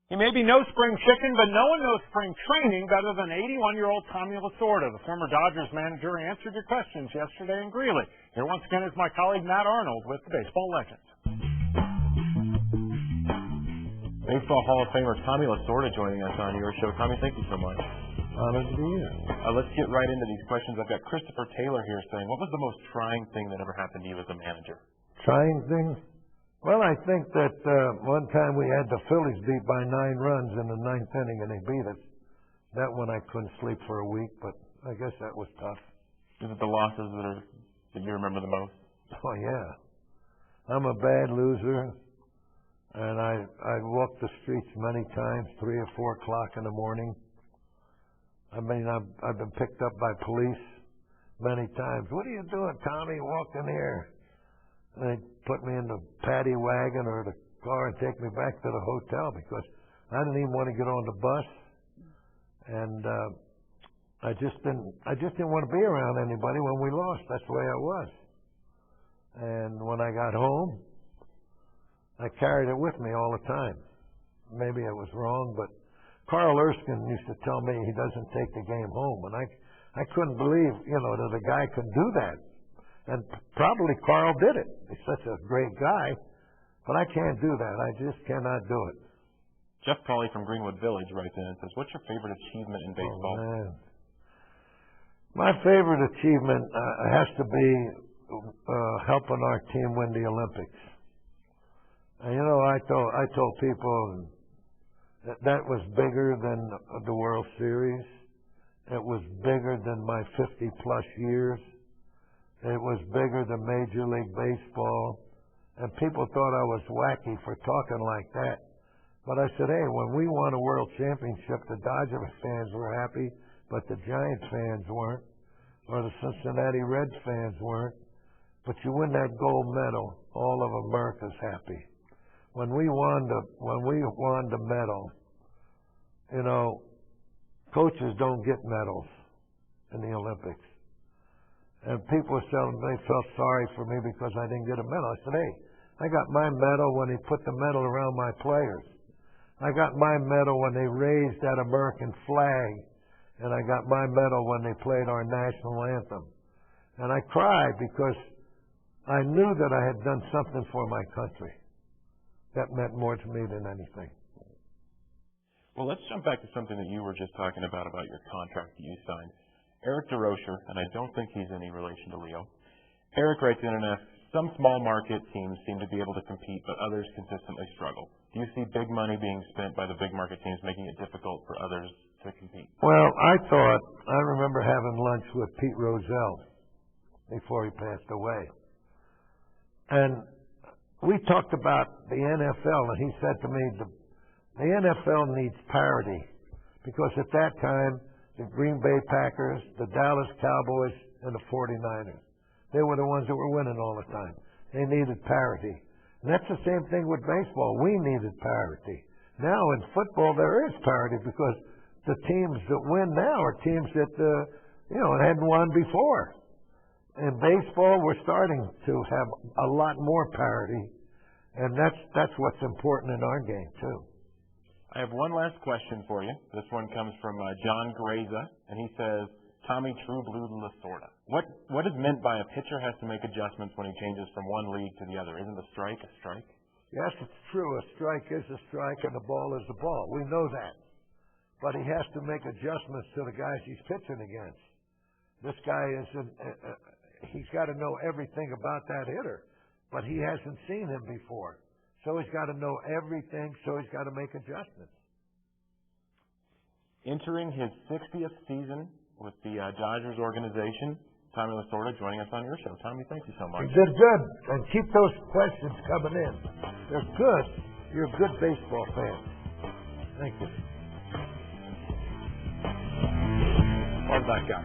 He may be no spring chicken, but no one knows spring training better than 81-year-old Tommy Lasorda. The former Dodgers manager answered your questions yesterday in Greeley. Here once again is my colleague Matt Arnold with the Baseball Legends. Baseball Hall of Famer Tommy Lasorda joining us on your show. Tommy, thank you so much. Honored to be here. Let's get right into these questions. I've got Christopher Taylor here saying, what was the most trying thing that ever happened to you as a manager? Trying things? Well, I think that one time we had the Phillies beat by 9 runs in the 9th inning, and they beat us. That one I couldn't sleep for a week, but I guess that was tough. Is it the losses that you remember the most? Oh, yeah. I'm a bad loser, and I walked the streets many times, 3 or 4 o'clock in the morning. I mean, I've been picked up by police many times. What are you doing, Tommy? Walk in here. They put me in the paddy wagon or the car and take me back to the hotel because I didn't even want to get on the bus, and I just didn't want to be around anybody when we lost. That's the way I was. And when I got home, I carried it with me all the time. Maybe I was wrong, but Carl Erskine used to tell me he doesn't take the game home, and I couldn't believe that a guy could do that. And probably Carl did it. He's such a great guy. But I can't do that. I just cannot do it. Jeff Pauley from Greenwood Village writes in and says, what's your favorite achievement in baseball? Oh, man. My favorite achievement has to be helping our team win the Olympics. And, I told people that was bigger than the World Series. It was bigger than my 50-plus years. It was bigger than Major League Baseball, and people thought I was wacky for talking like that. But I said, hey, when we won a World Championship, the Dodgers fans were happy, but the Giants fans weren't, or the Cincinnati Reds fans weren't. But you win that gold medal, all of America's happy. When we won the medal, coaches don't get medals in the Olympics. And people were saying they felt sorry for me because I didn't get a medal. I said, hey, I got my medal when they put the medal around my players. I got my medal when they raised that American flag. And I got my medal when they played our national anthem. And I cried because I knew that I had done something for my country. That meant more to me than anything. Well, let's jump back to something that you were just talking about your contract that you signed. Eric DeRocher, and I don't think he's any relation to Leo. Eric writes in and asks, some small market teams seem to be able to compete, but others consistently struggle. Do you see big money being spent by the big market teams, making it difficult for others to compete? Well, I remember having lunch with Pete Rozelle before he passed away. And we talked about the NFL, and he said to me, the NFL needs parity, because at that time, the Green Bay Packers, the Dallas Cowboys, and the 49ers. They were the ones that were winning all the time. They needed parity. And that's the same thing with baseball. We needed parity. Now in football there is parity because the teams that win now are teams that hadn't won before. In baseball we're starting to have a lot more parity, and that's what's important in our game too. I have one last question for you. This one comes from John Graza, and he says, Tommy True Blue Lasorda. What is meant by a pitcher has to make adjustments when he changes from one league to the other? Isn't a strike a strike? Yes, it's true. A strike is a strike, and the ball is the ball. We know that. But he has to make adjustments to the guys he's pitching against. This guy he's got to know everything about that hitter, but he hasn't seen him before. So he's got to know everything, so he's got to make adjustments. Entering his 60th season with the Dodgers organization, Tommy Lasorda joining us on your show. Tommy, thank you so much. You did good. And keep those questions coming in. They're good. You're a good baseball fan. Thank you. Love that guy.